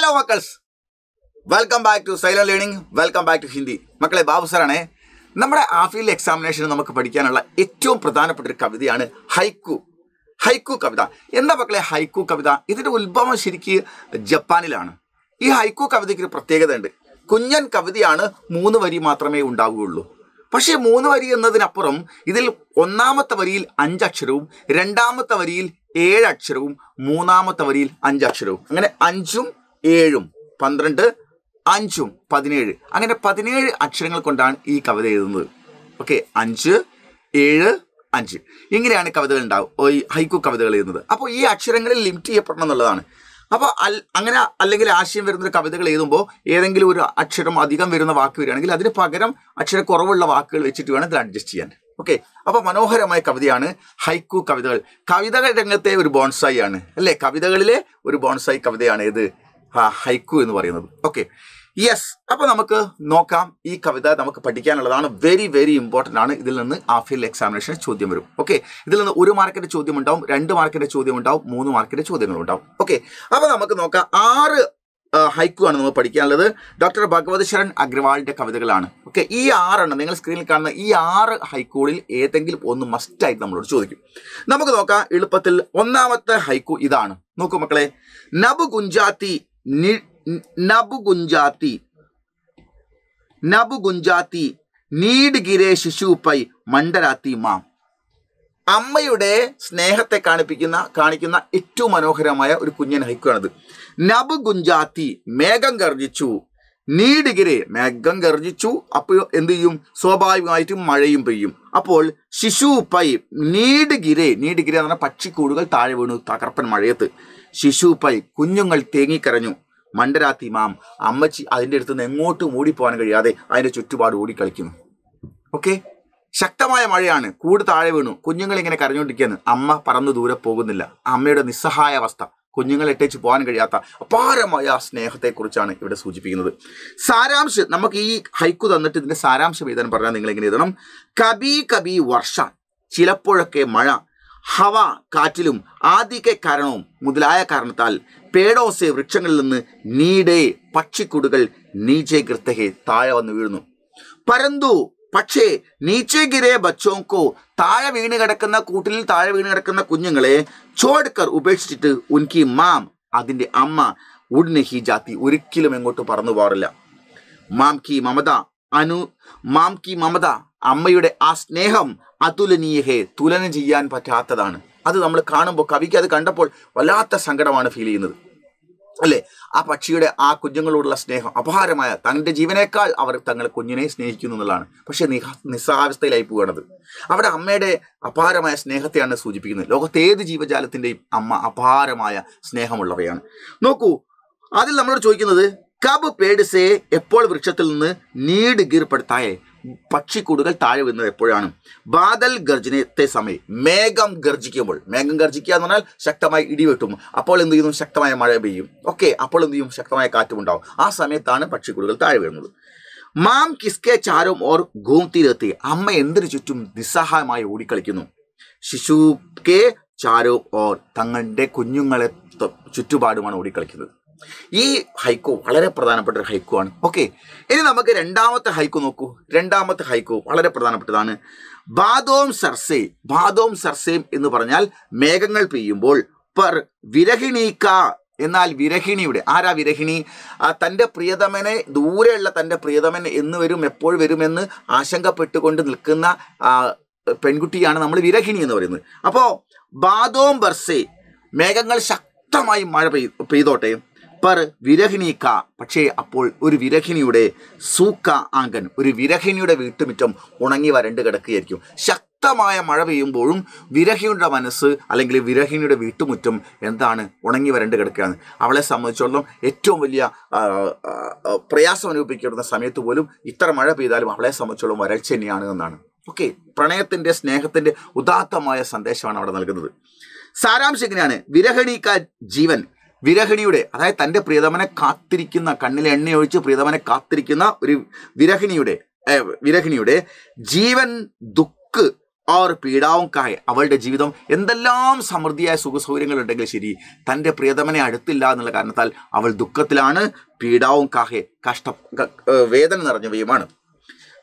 Hello മക്കൾസ്, welcome back to silent learning, welcome back to Hindi. മക്കളെ, ബാബു സാറാണേ. നമ്മുടെ ആഫീൽ എക്സാമിനേഷന് നമുക്ക് പഠിക്കാനുള്ള ഏറ്റവും പ്രധാനപ്പെട്ട ഒരു കവിതയാണ് ഹൈക്കു. ഹൈക്കു കവിത. എന്താ മക്കളെ ഹൈക്കു കവിത? ഇതിന്റെ ഉത്ഭവം ശരിക്ക് ജപ്പാനിലാണ്. ഈ ഹൈക്കു കവിതയ്ക്ക് ഒരു പ്രത്യേകത ഉണ്ട്. കുഞ്ഞൻ കവിതയാണ്, 3 വരി മാത്രമേ ഉണ്ടാവുകയുള്ളൂ. പക്ഷേ 3 വരി എന്നതിനപ്പുറം ഇതിൽ ഒന്നാമത്തെ വരിയിൽ 5 അക്ഷരവും, രണ്ടാമത്തെ വരിയിൽ 7 അക്ഷരവും, മൂന്നാമത്തെ വരിയിൽ 5 അക്ഷരവും, അങ്ങനെ 5ഉം 7ഉം 12, 5ഉം 17, അങ്ങനെ 17 അക്ഷരങ്ങൾ കൊണ്ടാണ് ഈ കവിത എഴുതുന്നത്. ഓക്കെ, 5, 7, 5 ഇങ്ങനെയാണ് കവിതകൾ ഉണ്ടാവും, ഈ ഹൈക്കു കവിതകൾ എഴുതുന്നത്. അപ്പോൾ ഈ അക്ഷരങ്ങളിൽ ലിമിറ്റ് ചെയ്യപ്പെടണം എന്നുള്ളതാണ്. അപ്പോൾ അങ്ങനെ അല്ലെങ്കിൽ ആശയം വരുന്ന കവിതകൾ എഴുതുമ്പോൾ ഏതെങ്കിലും ഒരു അക്ഷരം അധികം വരുന്ന വാക്ക് വരികയാണെങ്കിൽ അതിന് പകരം അക്ഷരക്കുറവുള്ള വാക്കുകൾ വെച്ചിട്ട് വേണം ഇതിൽ അഡ്ജസ്റ്റ് ചെയ്യാൻ. ഓക്കെ, അപ്പോൾ മനോഹരമായ കവിതയാണ് ഹൈക്കു കവിതകൾ. കവിതകൾ രംഗത്തെ ഒരു ബോൺസായി ആണ് അല്ലേ? കവിതകളിലെ ഒരു ബോൺസായി കവിതയാണ് ഇത് ഹൈക്കു എന്ന് പറയുന്നത്. Okay, yes. അപ്പോൾ നമുക്ക് നോക്കാം. ഈ കവിത നമുക്ക് പഠിക്കാനുള്ളതാണ്. വെരി വെരി ഇമ്പോർട്ടൻ്റ് ആണ്. ഇതിൽ നിന്ന് ആഫീൽ എക്സാമിനേഷൻ ചോദ്യം വരും. ഓക്കെ, ഇതിൽ നിന്ന് 1 മാർക്കിന്റെ ചോദ്യം ഉണ്ടാവും, 2 മാർക്കിന്റെ ചോദ്യം ഉണ്ടാവും, 3 മാർക്കിന്റെ ചോദ്യങ്ങളും ഉണ്ടാവും. ഓക്കെ, അപ്പോൾ നമുക്ക് നോക്കാം. 6 ഹൈക്കു ആണ് നമ്മൾ പഠിക്കാനുള്ളത്. ഡോക്ടർ ഭഗവത് ശരൺ അഗ്രവാളിന്റെ കവിതകളാണ്. ഓക്കെ, ഈ 6 എണ്ണം നിങ്ങൾ സ്ക്രീനിൽ കാണുന്ന ഈ 6 ഹൈക്കുകളിൽ ഏതെങ്കിലും ഒന്ന് മസ്റ്റായിട്ട് നമ്മളോട് ചോദിക്കും. നമുക്ക് നോക്കാം എളുപ്പത്തിൽ. ഒന്നാമത്തെ ഹൈക്കു ഇതാണ്. നോക്കൂ മക്കളെ. നബ് ഗുഞ്ചാത്തി നീഡ് ഗിരേ ശിശു പൈ മണ്ടരാത്തി മാം. അമ്മയുടെ സ്നേഹത്തെ കാണിക്കുന്ന ഏറ്റവും മനോഹരമായ ഒരു കുഞ്ഞൻ ഹൈക്കുവാണിത്. നബ് ഗുഞ്ചാത്തി, മേഘം ഗർജിച്ചു. നീഡ് ഗിരേ, മേഘം ഗർജിച്ചു. അപ്പോൾ എന്ത് ചെയ്യും? സ്വാഭാവികമായിട്ടും മഴയും പെയ്യും. അപ്പോൾ ശിശു പൈ, നീഡ് ഗിരേ എന്ന് പറഞ്ഞാൽ പക്ഷിക്കൂടുകൾ താഴെ വീണു തകർപ്പൻ മഴയത്ത്. ശിശു പൈ, കുഞ്ഞുങ്ങൾ തേങ്ങിക്കരഞ്ഞു. മണ്ടരാത്തി മാം, അമ്മച്ചി അതിൻ്റെ അടുത്ത് നിന്ന് എങ്ങോട്ടും ഓടിപ്പോകാൻ കഴിയാതെ അതിൻ്റെ ചുറ്റുപാട് ഓടിക്കളിക്കുന്നു. ഓക്കെ, ശക്തമായ മഴയാണ്, കൂട് താഴെ വീണു, കുഞ്ഞുങ്ങൾ ഇങ്ങനെ കരഞ്ഞുകൊണ്ടിരിക്കുകയാണ്. അമ്മ പറന്നു ദൂരെ പോകുന്നില്ല. അമ്മയുടെ നിസ്സഹായ അവസ്ഥ, കുഞ്ഞുങ്ങൾ ഇട്ടേച്ച് പോകാൻ കഴിയാത്ത അപാരമായ സ്നേഹത്തെക്കുറിച്ചാണ് ഇവിടെ സൂചിപ്പിക്കുന്നത്. സാരാംശം, നമുക്ക് ഈ ഹൈക്കു തന്നിട്ട് ഇതിന്റെ സാരാംശം എഴുതാൻ പറഞ്ഞാൽ നിങ്ങൾ എങ്ങനെ എഴുതണം? കബി കബി വർഷ, ചിലപ്പോഴൊക്കെ മഴ, ഹവ കാറ്റിലും, ആദിക്കെ കാരണവും മുതലായ കാരണത്താൽ, പേടോസെ വൃക്ഷങ്ങളിൽ നിന്ന്, നീടേ പക്ഷിക്കൂടുകൾ, നീച്ചെ ഗൃത്തഹെ താഴെ വന്ന് വീഴുന്നു. പരന്തു പക്ഷേ, നീച്ചെ ഗിരേ ബച്ചോങ്കോ താഴെ വീണ് കിടക്കുന്ന കൂട്ടിൽ താഴെ വീണ് കിടക്കുന്ന കുഞ്ഞുങ്ങളെ, ചോഡ്കർ ഉപേക്ഷിച്ചിട്ട്, ഉൻകി മാം അതിൻ്റെ അമ്മ, ഉഡ്നഹി ജാത്തി ഒരിക്കലും എങ്ങോട്ട് പറന്നു പോകാറില്ല. മാം കി മമത അമ്മയുടെ ആ സ്നേഹം അതുലനീയഹേ തുലനം ചെയ്യാൻ പറ്റാത്തതാണ്. അത് നമ്മൾ കാണുമ്പോൾ കവിക്ക് അത് കണ്ടപ്പോൾ വല്ലാത്ത സങ്കടമാണ് ഫീൽ ചെയ്യുന്നത് അല്ലേ? ആ പക്ഷിയുടെ ആ കുഞ്ഞുങ്ങളോടുള്ള സ്നേഹം അപാരമായ, തൻ്റെ ജീവനേക്കാൾ അവർ തങ്ങളുടെ കുഞ്ഞിനെ സ്നേഹിക്കുന്നു എന്നുള്ളതാണ്. പക്ഷെ നിസ്സഹാവസ്ഥയിലായി പോവുകയാണത്. അവിടെ അമ്മയുടെ അപാരമായ സ്നേഹത്തെയാണ് സൂചിപ്പിക്കുന്നത്. ലോകത്തെ ഏത് ജീവജാലത്തിൻ്റെയും അമ്മ അപാരമായ സ്നേഹമുള്ളവയാണ്. നോക്കൂ, അതിൽ നമ്മളോട് ചോദിക്കുന്നത് കബ് പേഡ്സേ, എപ്പോൾ വൃക്ഷത്തിൽ നിന്ന്, നീഡ് ഗീർപ്പെടുത്തായേ പക്ഷിക്കൂടുകൾ താഴെ വീഴുന്നത് എപ്പോഴാണ്? ബാദൽ ഗർജനത്തെ സമയം, മേഘം ഗർജിക്കുമ്പോൾ. മേഘം ഗർജിക്കുക എന്ന് പറഞ്ഞാൽ ശക്തമായി ഇടിവെട്ടും. അപ്പോൾ എന്ത് ചെയ്യുന്നു? ശക്തമായ മഴ പെയ്യും. ഓക്കെ, അപ്പോൾ എന്ത് ചെയ്യും? ശക്തമായ കാറ്റും ഉണ്ടാവും. ആ സമയത്താണ് പക്ഷിക്കൂടുകൾ താഴെ വീഴുന്നത്. മാം കിസ്കെ ചാരും ഓർ ഗൂംതിരത്തി, അമ്മ എന്തിനു ചുറ്റും നിസ്സഹായമായി ഓടിക്കളിക്കുന്നു. ശിശു കെ ചാരോ ഓർ, തങ്ങളുടെ കുഞ്ഞുങ്ങളെ ചുറ്റുപാടുമാണ് ഓടിക്കളിക്കുന്നത്. ഈ ഹൈക്കു വളരെ പ്രധാനപ്പെട്ട ഒരു ഹൈക്കു ആണ്. ഓക്കെ, ഇനി നമുക്ക് രണ്ടാമത്തെ ഹൈക്കു നോക്കൂ. രണ്ടാമത്തെ ഹൈക്കു വളരെ പ്രധാനപ്പെട്ടതാണ്. ബാദോം സർസേം എന്ന് പറഞ്ഞാൽ മേഘങ്ങൾ പെയ്യുമ്പോൾ, പർ വിരഹിണീക്ക എന്നാൽ വിരഹിണിയുടെ, ആരാ വിരഹിണി? തൻ്റെ പ്രിയതമനെ, ദൂരെയുള്ള തൻ്റെ പ്രിയതമൻ എന്ന് വരും, എപ്പോൾ വരുമെന്ന് ആശങ്കപ്പെട്ടുകൊണ്ട് നിൽക്കുന്ന പെൺകുട്ടിയാണ് നമ്മൾ വിരഹിണി എന്ന് പറയുന്നത്. അപ്പോൾ ബാദോം ബർസേ, മേഘങ്ങൾ ശക്തമായി മഴ പെയ്തോട്ടെ, പർ വിരഹിണീക്ക പക്ഷേ അപ്പോൾ ഒരു വിരഹിണിയുടെ സൂക്ക ആങ്കൻ, ഒരു വിരഹിണിയുടെ വീട്ടുമുറ്റം ഉണങ്ങി വരണ്ട് കിടക്കുകയായിരിക്കും. ശക്തമായ മഴ പെയ്യുമ്പോഴും വിരഹിണിയുടെ മനസ്സ് അല്ലെങ്കിൽ വിരഹിണിയുടെ വീട്ടുമുറ്റം എന്താണ്? ഉണങ്ങി വരണ്ട് കിടക്കുകയാണ്. അവളെ സംബന്ധിച്ചിടത്തോളം ഏറ്റവും വലിയ പ്രയാസം അനുഭവിക്കുന്ന സമയത്ത് പോലും ഇത്ര മഴ പെയ്താലും അവളെ സംബന്ധിച്ചിടത്തോളം വരൾച്ച തന്നെയാണ് എന്നാണ്. ഓക്കെ, പ്രണയത്തിൻ്റെ സ്നേഹത്തിൻ്റെ ഉദാത്തമായ സന്ദേശമാണ് അവിടെ നൽകുന്നത്. സാരാംശം എങ്ങനെയാണ്? വിരഹിണിക്ക ജീവൻ, വിരഹിണിയുടെ, അതായത് തൻ്റെ പ്രിയതമനെ കാത്തിരിക്കുന്ന, കണ്ണിൽ എണ്ണയൊഴിച്ച് പ്രിയതമനെ കാത്തിരിക്കുന്ന ഒരു വിരഹിണിയുടെ ജീവൻ ദുഃഖ് ഓർ പീഡാവും കായ, അവളുടെ ജീവിതം എന്തെല്ലാം സമൃദ്ധിയായ സുഖസൗകര്യങ്ങൾ ഉണ്ടെങ്കിൽ ശരി, തൻ്റെ പ്രിയതമനെ അടുത്തില്ല എന്നുള്ള കാരണത്താൽ അവൾ ദുഃഖത്തിലാണ്. പീഡാവും കാഹെ, വേദന നിറഞ്ഞവയുമാണ്.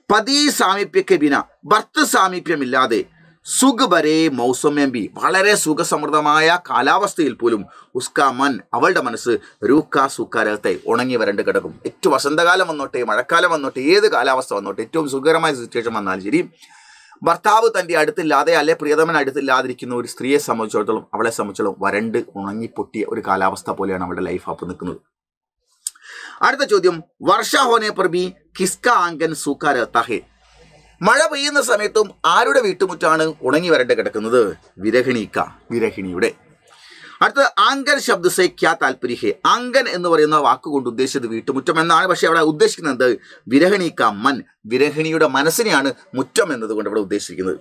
പതി സാമീപ്യക്ക് ബിന, ഭർത്തൃ സാമീപ്യമില്ലാതെ, സുഖബരേ മൗസമ്യംബി, വളരെ സുഖസമൃദ്ധമായ കാലാവസ്ഥയിൽ പോലും, ഉസ്കാ മൻ, അവളുടെ മനസ്സ്, രൂക്ക സുക്കാരത്തെ, ഉണങ്ങി വരണ്ട് കിടക്കും. ഏറ്റവും വസന്തകാലം വന്നോട്ടെ, മഴക്കാലം വന്നോട്ടെ, ഏത് കാലാവസ്ഥ വന്നോട്ടെ, ഏറ്റവും സുഖകരമായ സിറ്റുവേഷൻ വന്നാലും ശരി, ഭർത്താവ് തൻ്റെ അടുത്തില്ലാതെ അല്ലെ പ്രിയതമൻ അടുത്തില്ലാതിരിക്കുന്ന ഒരു സ്ത്രീയെ സംബന്ധിച്ചിടത്തോളം, അവളെ സംബന്ധിച്ചിടത്തോളം വരണ്ട് ഉണങ്ങിപ്പൊട്ടിയ ഒരു കാലാവസ്ഥ പോലെയാണ് അവളുടെ ലൈഫ് അപ്പം നിൽക്കുന്നത്. അടുത്ത ചോദ്യം, വർഷ ഹോനെ പർ ഭി കിസ്ക ആംഗൻ സൂക്കാ രഹതാ ഹെ, മഴ പെയ്യുന്ന സമയത്തും ആരുടെ വീട്ടുമുറ്റാണ് ഉണങ്ങി വരണ്ട് കിടക്കുന്നത്? വിരഹിണിയുടെ. അടുത്തത്, ആംഗൻ ശബ്ദ സേ ക്യാ താല്പര്യ ഹെ, ആംഗൻ എന്ന് പറയുന്ന വാക്കുകൊണ്ട് ഉദ്ദേശിച്ചത് വീട്ടുമുറ്റം എന്നാണ്. പക്ഷെ അവിടെ ഉദ്ദേശിക്കുന്നത് വിരഹിണിക്ക മൻ, വിരഹിണിയുടെ മനസ്സിനെയാണ് മുറ്റം എന്നതുകൊണ്ട് ഇവിടെ ഉദ്ദേശിക്കുന്നത്.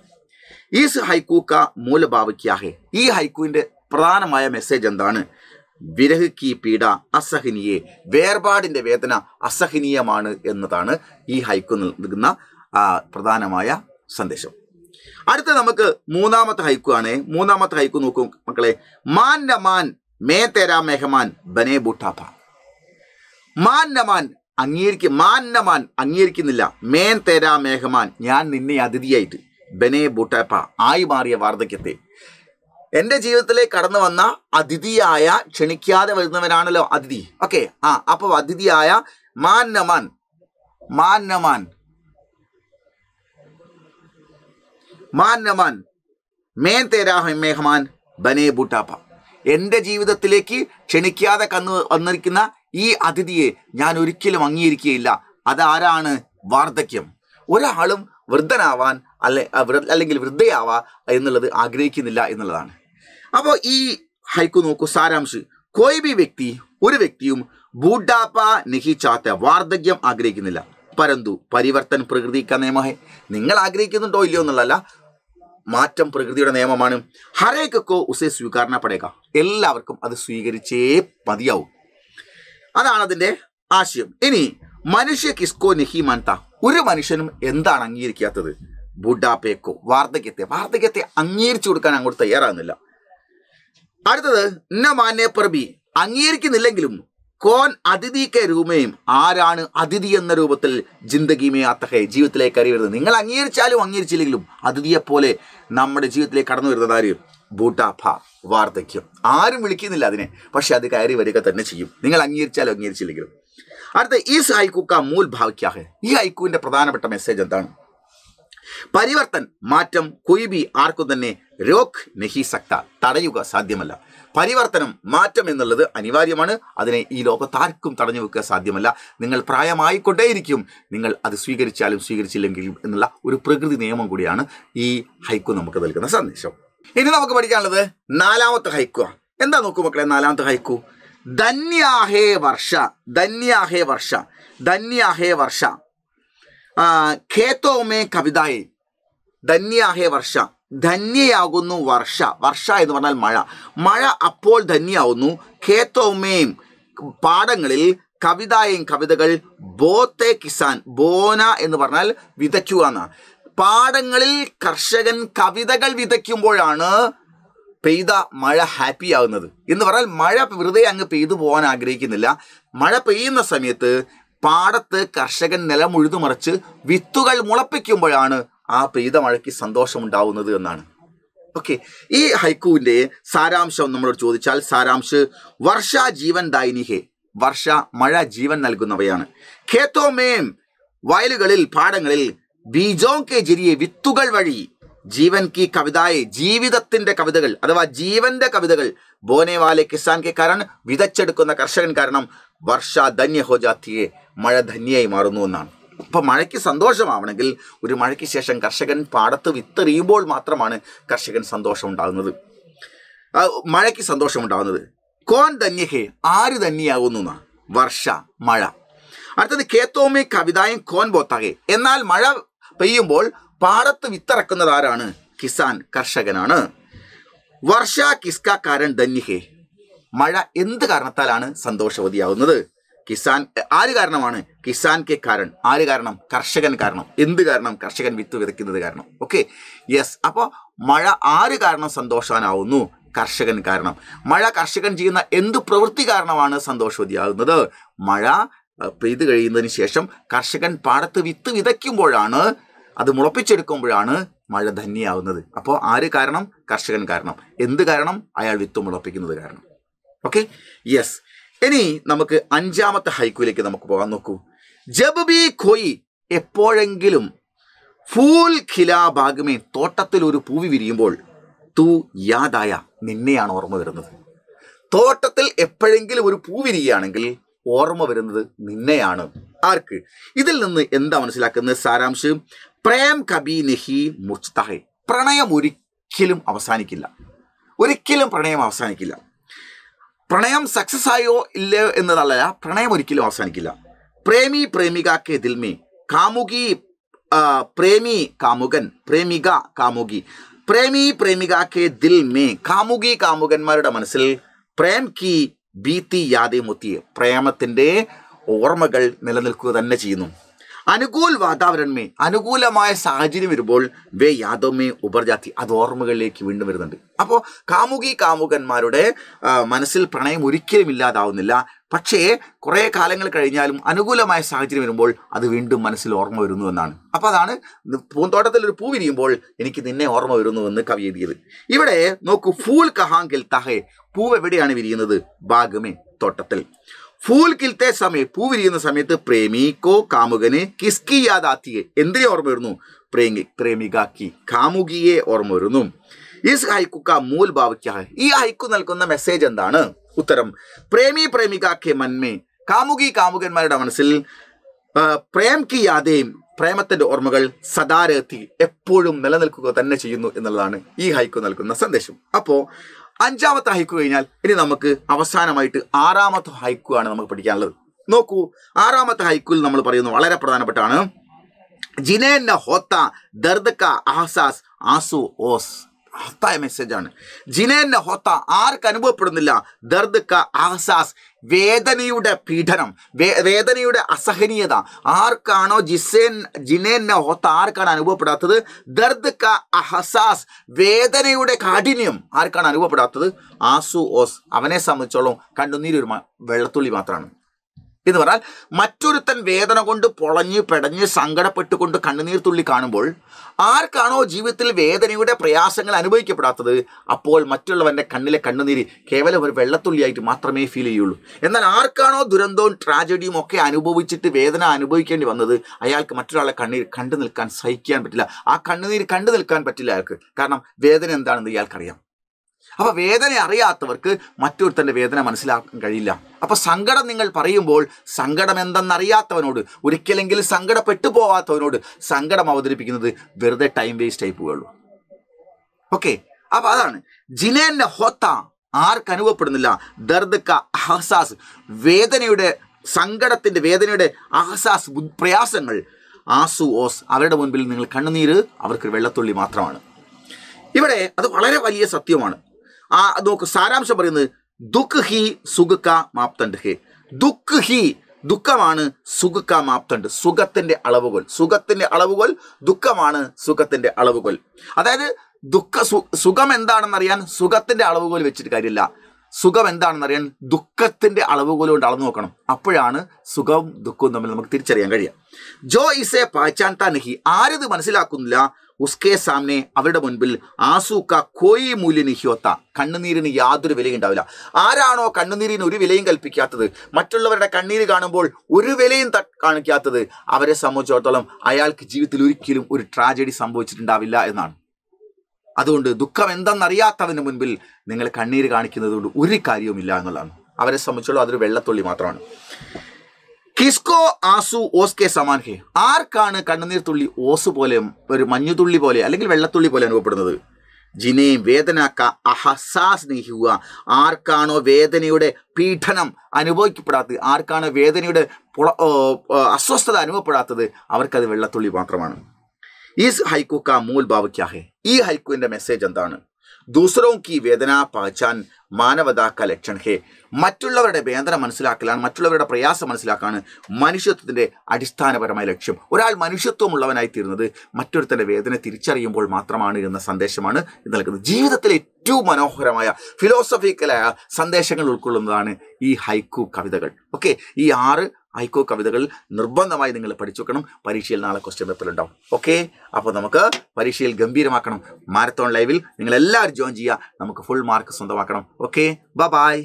ഈസ് ഹൈക്കു ക മൂലഭാവ് ക്യാ ഹെ, ഈ ഹൈക്കുവിന്റെ പ്രധാനമായ മെസ്സേജ് എന്താണ്? വിരഹ് കി പീഡ അസഹനീയെ, വേർപാടിന്റെ വേദന അസഹനീയമാണ് എന്നതാണ് ഈ ഹൈക്കു നൽകുന്ന പ്രധാനമായ സന്ദേശം. അടുത്ത നമുക്ക് മൂന്നാമത്തെ ഹൈക്കു ആണ്. മൂന്നാമത്തെ ഹൈക്കു നോക്കൂ മക്കളെ. മാൻ ന മാൻ മേ തേരാ മെഹമാൻ ബനേ ബൂട്ടാപ്പ, മാൻ ന മാൻ അംഗീകരിക്കുന്നില്ല, മേൻ തേരാ മെഹമാൻ, ഞാൻ നിന്നെ അതിഥിയായിട്ട്, ബനേ ബൂട്ടാപ്പ, ആയി മാറിയ വാർദ്ധക്യത്തെ, എൻ്റെ ജീവിതത്തിലേക്ക് കടന്നു വന്ന അതിഥിയായ, ക്ഷണിക്കാതെ വരുന്നവരാണല്ലോ അതിഥി. ഓക്കെ, അപ്പൊ അതിഥിയായ മാൻ ന മാൻ മേൻ തേരാ മെഹമാൻ ബനേ ബൂട്ടാപ്പ, എൻ്റെ ജീവിതത്തിലേക്ക് ക്ഷണിക്കാതെ വന്നിരിക്കുന്ന ഈ അതിഥിയെ ഞാൻ ഒരിക്കലും അംഗീകരിക്കുകയില്ല. അതാരാണ്? വാർദ്ധക്യം. ഒരാളും വൃദ്ധനാവാൻ അല്ലെങ്കിൽ വൃദ്ധയാവാ എന്നുള്ളത് ആഗ്രഹിക്കുന്നില്ല എന്നുള്ളതാണ്. അപ്പോൾ ഈ ഹൈക്കു നോക്കൂ, സാരാംശ്, കോയി ബി വ്യക്തി, ഒരു വ്യക്തിയും ബൂട്ടാപ്പ നഹി ചാത്ത, വാർദ്ധക്യം ആഗ്രഹിക്കുന്നില്ല. പരന്തു പരിവർത്തൻ പ്രകൃതി ക നിയമഹേ, നിങ്ങൾ ആഗ്രഹിക്കുന്നുണ്ടോ ഇല്ലയോ എന്നുള്ളതല്ല, മാറ്റം പ്രകൃതിയുടെ നിയമമാണ്. ഹരേക്കോ ഉസേ സ്വീകാരണ പടേക, എല്ലാവർക്കും അത് സ്വീകരിച്ചേ മതിയാവും. അതാണ് അതിൻ്റെ ആശയം. ഇനി മനുഷ്യ കിസ്കോ നഹി മാൻത, ഒരു മനുഷ്യനും എന്താണ് അംഗീകരിക്കാത്തത്? ബുഡാപ്പേക്കോ, വാർദ്ധക്യത്തെ അംഗീകരിച്ചു കൊടുക്കാൻ അങ്ങോട്ട് തയ്യാറാകുന്നില്ല. അടുത്തത്, ന മാന്യ പ്രബി, അംഗീകരിക്കുന്നില്ലെങ്കിലും കോൻ അതിഥിക്കെ രൂപയും, ആരാണ് അതിഥി എന്ന രൂപത്തിൽ ജിന്ദഗിമേ ആത്തഹേ, ജീവിതത്തിലേക്ക് കയറി വരുന്നത്? നിങ്ങൾ അംഗീകരിച്ചാലും അംഗീകരിച്ചില്ലെങ്കിലും അതിഥിയെപ്പോലെ നമ്മുടെ ജീവിതത്തിലേക്ക് കടന്നു വരുന്നത് ആര്? ബൂട്ടാപ്പ, വാർദ്ധക്യം. ആരും വിളിക്കുന്നില്ല അതിനെ, പക്ഷെ അത് കയറി വരിക തന്നെ ചെയ്യും, നിങ്ങൾ അംഗീകരിച്ചാലും അംഗീകരിച്ചില്ലെങ്കിലും. അടുത്ത, ഈ ഹൈക്കു കാ മൂൽ ഭാവിക്കാഹെ, ഈ ഹൈക്കുവിന്റെ പ്രധാനപ്പെട്ട മെസ്സേജ് എന്താണ്? പരിവർത്തൻ, മാറ്റം, കൊയ്ബി, ആർക്കും തന്നെ രോക് നഹി സക്ത, തടയുക സാധ്യമല്ല. പരിവർത്തനം, മാറ്റം എന്നുള്ളത് അനിവാര്യമാണ്. അതിനെ ഈ ലോകത്ത് ആർക്കും തടഞ്ഞു വെക്കുക സാധ്യമല്ല. നിങ്ങൾ പ്രായമായിക്കൊണ്ടേയിരിക്കും, നിങ്ങൾ അത് സ്വീകരിച്ചാലും സ്വീകരിച്ചില്ലെങ്കിലും എന്നുള്ള ഒരു പ്രകൃതി നിയമം കൂടിയാണ് ഈ ഹൈക്കു നമുക്ക് നൽകുന്ന സന്ദേശം. ഇനി നമുക്ക് പഠിക്കാനുള്ളത് നാലാമത്തെ ഹൈക്കു. എന്താ നോക്കൂ മക്കളെ, നാലാമത്തെ ഹൈക്കു, ധന്യാഹേ വർഷ ഖേത്തോമേ കവിതായി, ധന്യാഹേ വർഷ, ധന്യയാകുന്നു വർഷ എന്ന് പറഞ്ഞാൽ മഴ അപ്പോൾ ധന്യാവുന്നു. ഖേത്തോമേം, പാടങ്ങളിൽ, കവിതകൾ, ബോത്തെ കിസാൻ, ബോന എന്ന് പറഞ്ഞാൽ വിതയ്ക്കുക എന്നാണ്. പാടങ്ങളിൽ കർഷകൻ കവിതകൾ വിതയ്ക്കുമ്പോഴാണ് പെയ്ത മഴ ഹാപ്പി ആകുന്നത് എന്ന് പറഞ്ഞാൽ, മഴ വെറുതെ അങ്ങ് പെയ്തു പോകാൻ ആഗ്രഹിക്കുന്നില്ല. മഴ പെയ്യുന്ന സമയത്ത് പാടത്ത് കർഷകൻ നിലം ഉഴുതുമറിച്ച് വിത്തുകൾ മുളപ്പിക്കുമ്പോഴാണ് ആ പെയ്ത മഴയ്ക്ക് സന്തോഷമുണ്ടാവുന്നത് എന്നാണ്. ഓക്കെ, ഈ ഹൈക്കുവിന്റെ സാരാംശം നമ്മളോട് ചോദിച്ചാൽ, സാരാംശ്, വർഷ ജീവൻ ദായിനിഹേ, വർഷ മഴ ജീവൻ നൽകുന്നവയാണ്. ഖേത്തോമേം, വയലുകളിൽ, പാടങ്ങളിൽ, ബീജോ കെ ജരിയെ, വിത്തുകൾ വഴി, ജീവൻ കി കവിതായെ, ജീവിതത്തിന്റെ കവിതകൾ അഥവാ ജീവന്റെ കവിതകൾ, ബോനെവാലെ കിസാൻ കെ കാരണം, വിതച്ചെടുക്കുന്ന കർഷകൻ കാരണം, വർഷ ധന്യ ഹോ ജാത്തിയെ, മഴ ധന്യയായി മാറുന്നു എന്നാണ്. അപ്പൊ മഴയ്ക്ക് സന്തോഷമാവണമെങ്കിൽ ഒരു മഴയ്ക്ക് ശേഷം കർഷകൻ പാടത്ത് വിത്തെറിയുമ്പോൾ മാത്രമാണ് കർഷകൻ സന്തോഷം ഉണ്ടാകുന്നത്, മഴയ്ക്ക് സന്തോഷമുണ്ടാകുന്നത്. കോൻ ധന്യഹേ, ആര് ധന്യയാകുന്നു എന്നാ? വർഷ, മഴ. അടുത്തത്, ഖേത്തോമേ കവിതായും കോൻ ബോത്താകെ, എന്നാൽ മഴ പെയ്യുമ്പോൾ പാടത്ത് വിത്തിറക്കുന്നത് ആരാണ്? കിസാൻ, കർഷകനാണ്. വർഷ കിസ്ക കാരൻ ധന്യഹേ, മഴ എന്ത് കാരണത്താലാണ് സന്തോഷവതിയാവുന്നത്? കിസാൻ ആര് കാരണമാണ്? കിസാൻ കെ കാരൺ. ആര് കാരണം? കർഷകൻ കാരണം. എന്ത് കാരണം? കർഷകൻ വിത്ത് വിതയ്ക്കുന്നത് കാരണം. Okay, yes. അപ്പോൾ മഴ ആര് കാരണം സന്തോഷവാനാവുന്നു? കർഷകൻ കാരണം. മഴ കർഷകൻ ചെയ്യുന്ന എന്ത് പ്രവൃത്തി കാരണമാണ് സന്തോഷവതിയാകുന്നത്? മഴ പെയ്തു കഴിയുന്നതിന് ശേഷം കർഷകൻ പാടത്ത് വിത്ത് വിതയ്ക്കുമ്പോഴാണ്, അത് മുളപ്പിച്ചെടുക്കുമ്പോഴാണ് മഴ ധന്യയാവുന്നത്. അപ്പോൾ ആര് കാരണം? കർഷകൻ കാരണം. എന്ത് കാരണം? അയാൾ വിത്ത് മുളപ്പിക്കുന്നത് കാരണം. Okay, yes. ഇനി നമുക്ക് 5ാമത്തെ ഹൈക്കുവിലേക്ക് നമുക്ക് പോകാൻ. നോക്കൂ. ജബ് ബി കോയി, എപ്പോഴെങ്കിലും, ഫൂൽ ഖിലാ ബാഗ്മേ, തോട്ടത്തിൽ ഒരു പൂവി വിരിയുമ്പോൾ, തൂ യാദായ, നിന്നെയാണ് ഓർമ്മ വരുന്നത്. തോട്ടത്തിൽ എപ്പോഴെങ്കിലും ഒരു പൂ വിരിയുകയാണെങ്കിൽ ഓർമ്മ വരുന്നത് നിന്നെയാണ്. ആർക്ക്? ഇതിൽ നിന്ന് എന്താ മനസ്സിലാക്കുന്നത്? സാരാംശം, പ്രേം കബി നഹി മുർച്ച്താ ഹൈ, പ്രണയം ഒരിക്കലും അവസാനിക്കില്ല. ഒരിക്കലും പ്രണയം അവസാനിക്കില്ല. പ്രണയം സക്സസ് ആയോ ഇല്ലയോ എന്നതല്ല, പ്രണയം ഒരിക്കലും അവസാനിക്കില്ല. പ്രേമി പ്രേമികക്കെ ദിൽമേ, കാമുകി പ്രേമി കാമുകൻ, പ്രേമിക കാമുകി, പ്രേമി പ്രേമികക്കെ ദിൽമേ, കാമുകി കാമുകന്മാരുടെ മനസ്സിൽ പ്രേം കി ബീത്തി യാദേ മുത്തിയെ, പ്രേമത്തിൻ്റെ ഓർമ്മകൾ നിലനിൽക്കുക തന്നെ ചെയ്യുന്നു. അനുകൂൽ വാതാവരണമേ, അനുകൂലമായ സാഹചര്യം വരുമ്പോൾ വേ യാദോമേ ഉപർജാത്തി, അത് ഓർമ്മകളിലേക്ക് വീണ്ടും വരുന്നുണ്ട്. അപ്പോൾ കാമുകി കാമുകന്മാരുടെ മനസ്സിൽ പ്രണയം ഒരിക്കലും ഇല്ലാതാവുന്നില്ല. പക്ഷേ കുറേ കാലങ്ങൾ കഴിഞ്ഞാലും അനുകൂലമായ സാഹചര്യം വരുമ്പോൾ അത് വീണ്ടും മനസ്സിൽ ഓർമ്മ വരുന്നു എന്നാണ്. അപ്പോൾ അതാണ് പൂന്തോട്ടത്തിൽ ഒരു പൂ വിരിയുമ്പോൾ എനിക്ക് നിന്നെ ഓർമ്മ വരുന്നുവെന്ന് കവി എഴുതിയത്. ഇവിടെ നോക്കൂ, ഫൂൽ കഹാങ്കിൽ തഹേ, പൂവ് എവിടെയാണ് വിരിയുന്നത്? ബാഗമേ, തോട്ടത്തിൽ. ഫൂൽ കിൽത്തെ സമയം, പൂ വിരിയുന്ന സമയത്ത് പ്രേമിക്കോ കാമുകന് കിസ്കി യാദാത്തിയെ, എന്തിനെ ഓർമ്മ വരുന്നു? പ്രേമികാക്കി, കാമുകിയെ ഓർമ്മ വരുന്നു. ഇസ് ഹൈക്കുക്ക മൂൽ ഭാവിക്ക, ഈ ഹൈക്കു നൽകുന്ന മെസ്സേജ് എന്താണ്? ഉത്തരം, പ്രേമി പ്രേമികാക്കെ മന്മേ, കാമുകി കാമുകന്മാരുടെ മനസ്സിൽ പ്രേം കി യാദേം, പ്രേമത്തിന്റെ ഓർമ്മകൾ സദാരത്തി, എപ്പോഴും നിലനിൽക്കുക തന്നെ ചെയ്യുന്നു എന്നുള്ളതാണ് ഈ ഹൈക്കു നൽകുന്ന സന്ദേശം. അപ്പോൾ 5ാമത്തെ ഹൈക്കു കഴിഞ്ഞാൽ ഇനി നമുക്ക് അവസാനമായിട്ട് 6ാമത്തെ ഹൈക്കു ആണ് നമുക്ക് പഠിക്കാനുള്ളത്. നോക്കൂ, 6ാമത്തെ ഹൈക്കുയിൽ നമ്മൾ പറയുന്നത് വളരെ പ്രധാനപ്പെട്ടാണ്. ജിനേ ന ഹോത്ത ദർദ് കാ അഹസാസ് ആസു ഓസ്, മഹത്തായ മെസ്സേജാണ്. ജിനേ ന ഹോത്ത, ആർക്ക് അനുഭവപ്പെടുന്നില്ല, ദർദ് കാ അഹസാസ്, വേദനയുടെ പീഡനം, വേദനയുടെ അസഹനീയത ആർക്കാണോ ജിനേ ന ഹോത്ത, ആർക്കാണ് അനുഭവപ്പെടാത്തത്? ദർദ് കാ അഹസാസ്, വേദനയുടെ കാഠിന്യം ആർക്കാണ് അനുഭവപ്പെടാത്തത്? ആസു ഓസ്, അവനെ സംബന്ധിച്ചോളം കണ്ണുനീര് ഒരു വെള്ളത്തുള്ളി മാത്രമാണ്. എന്ന് പറഞ്ഞാൽ മറ്റൊരുത്തൻ വേദന കൊണ്ട് പൊളഞ്ഞ് പെടഞ്ഞ് സങ്കടപ്പെട്ടുകൊണ്ട് കണ്ണുനീർ തുള്ളി കാണുമ്പോൾ ആർക്കാണോ ജീവിതത്തിൽ വേദനയുടെ പ്രയാസങ്ങൾ അനുഭവിക്കപ്പെടാത്തത്, അപ്പോൾ മറ്റുള്ളവൻ്റെ കണ്ണിലെ കണ്ണുനീര് കേവലം ഒരു വെള്ളത്തുള്ളിയായിട്ട് മാത്രമേ ഫീൽ ചെയ്യുള്ളൂ. എന്നാൽ ആർക്കാണോ ദുരന്തവും ട്രാജഡിയും ഒക്കെ അനുഭവിച്ചിട്ട് വേദന അനുഭവിക്കേണ്ടി വന്നത്, അയാൾക്ക് മറ്റൊരാളെ കണ്ണീർ കണ്ടു നിൽക്കാൻ സഹിക്കാൻ പറ്റില്ല. ആ കണ്ണുനീര് കണ്ടു നിൽക്കാൻ പറ്റില്ല അയാൾക്ക്. കാരണം വേദന എന്താണെന്ന് ഇയാൾക്കറിയാം. അപ്പോൾ വേദന അറിയാത്തവർക്ക് മറ്റൊരുത്തൻ്റെ വേദന മനസ്സിലാക്കാൻ കഴിയില്ല. അപ്പോൾ സങ്കടം നിങ്ങൾ പറയുമ്പോൾ സങ്കടം എന്തെന്നറിയാത്തവനോട്, ഒരിക്കലെങ്കിലും സങ്കടപ്പെട്ടു പോവാത്തവനോട് സങ്കടം അവതരിപ്പിക്കുന്നത് വെറുതെ ടൈം വേസ്റ്റ് ആയി പോവുള്ളൂ. ഓക്കെ, അപ്പോൾ അതാണ് ജിനേന്ന ഹോത്ത, ആർക്ക് അനുഭവപ്പെടുന്നില്ല, ദർദ് ക അഹസാസ്, വേദനയുടെ സങ്കടത്തിൻ്റെ വേദനയുടെ അഹസാസ് പ്രയാസങ്ങൾ, ആസു ഓസ്, അവരുടെ മുൻപിൽ നിങ്ങൾ കണ്ണുനീര് അവർക്ക് വെള്ളത്തുള്ളി മാത്രമാണ്. ഇവിടെ അത് വളരെ വലിയ സത്യമാണ്. നോക്ക്, സാരാംശം പറയുന്നത് ദുഃഖ് ഹി സുഖ മാപ്തണ്ട് ഹേ, ദുഃഖ് ഹി, ദുഃഖമാണ്, സുഖ മാപ്തണ്ട്, സുഖത്തിന്റെ അളവുകൾ, സുഖത്തിന്റെ അളവുകൾ ദുഃഖമാണ്, സുഖത്തിന്റെ അളവുകൾ. അതായത് സുഖം എന്താണെന്നറിയാൻ സുഖത്തിന്റെ അളവുകൾ വെച്ചിട്ട് കാര്യമില്ല. സുഖം എന്താണെന്നറിയാൻ ദുഃഖത്തിന്റെ അളവുകൾ കൊണ്ട് അളന്നു നോക്കണം. അപ്പോഴാണ് സുഖവും ദുഃഖവും തമ്മിൽ നമുക്ക് തിരിച്ചറിയാൻ കഴിയുക. ജോ ഇസെ പഹചാൻതാ നഹി, ആരിത് മനസ്സിലാക്കുന്നില്ല, ഉസ്കെ സാമനെ, അവരുടെ മുൻപിൽ ആസൂക്ക കോയി മൂല്യ നിഹ്യോത്ത, കണ്ണുനീരിന് യാതൊരു വിലയും ഉണ്ടാവില്ല. ആരാണോ കണ്ണുനീരിന് ഒരു വിലയും കൽപ്പിക്കാത്തത്, മറ്റുള്ളവരുടെ കണ്ണീര് കാണുമ്പോൾ ഒരു വിലയും കാണിക്കാത്തത്, അവരെ സംബന്ധിച്ചിടത്തോളം അയാൾക്ക് ജീവിതത്തിൽ ഒരിക്കലും ഒരു ട്രാജഡി സംഭവിച്ചിട്ടുണ്ടാവില്ല എന്നാണ്. അതുകൊണ്ട് ദുഃഖം എന്തെന്നറിയാത്തവന് മുൻപിൽ നിങ്ങൾ കണ്ണീര് കാണിക്കുന്നത് കൊണ്ട് ഒരു കാര്യവുമില്ല എന്നുള്ളതാണ്. അവരെ സംബന്ധിച്ചോളം അതൊരു വെള്ളത്തുള്ളി മാത്രമാണ്. കിസ്കോ ആസു ഓസ് കെ സമാൻ ഹേ, ആർക്കാണ് കണ്ണുനീർ തുള്ളി ഓസ് പോലെ, ഒരു മഞ്ഞുതുള്ളി പോലെ അല്ലെങ്കിൽ വെള്ളത്തുള്ളി പോലെ അനുഭവപ്പെടുന്നത്? ജിനെ വേദന ക അഹസാസ് നഹി ഹുവ, ആർക്കാണോ വേദനയുടെ പീഡനം അനുഭവിക്കപ്പെടാത്തത്, ആർക്കാണോ വേദനയുടെ അസ്വസ്ഥത അനുഭവപ്പെടാത്തത്, അവർക്കത് വെള്ളത്തുള്ളി മാത്രമാണ്. ഈസ് ഹൈക്കു കാ മൂൽ ഭാവ് ക്യാ ഹേ, ഈ ഹൈക്കുവിൻ്റെ മെസ്സേജ് എന്താണ്? ദൂസറോं കി വേദന പഹചാൻ മാനവതാ കാ ലക്ഷൺ ഹേ. മറ്റുള്ളവരുടെ വേദന മനസ്സിലാക്കലാണ്, മറ്റുള്ളവരുടെ പ്രയാസം മനസ്സിലാക്കാണ് മനുഷ്യത്വത്തിൻ്റെ അടിസ്ഥാനപരമായ ലക്ഷ്യം. ഒരാൾ മനുഷ്യത്വമുള്ളവനായി തീരുന്നത് മറ്റൊരുത്തൻ്റെ വേദന തിരിച്ചറിയുമ്പോൾ മാത്രമാണ് എന്ന സന്ദേശമാണ് ഇത് നൽകുന്നത്. ജീവിതത്തിലെ ഏറ്റവും മനോഹരമായ ഫിലോസഫിക്കലായ സന്ദേശങ്ങൾ ഉൾക്കൊള്ളുന്നതാണ് ഈ ഹൈക്കു കവിതകൾ. ഓക്കെ, ഈ 6 ഹൈക്കു കവിതകൾ നിർബന്ധമായി നിങ്ങൾ പഠിച്ചു വെക്കണം. പരീക്ഷയിൽ നാളെ ക്വസ്റ്റ്യൻ പേപ്പറിലുണ്ടാവും. ഓക്കെ, അപ്പോൾ നമുക്ക് പരീക്ഷയിൽ ഗംഭീരമാക്കണം. മാരത്തോൺ ലൈവിൽ നിങ്ങൾ എല്ലാവരും ജോയിൻ ചെയ്യുക. നമുക്ക് ഫുൾ മാർക്ക് സ്വന്തമാക്കണം. Okay, by.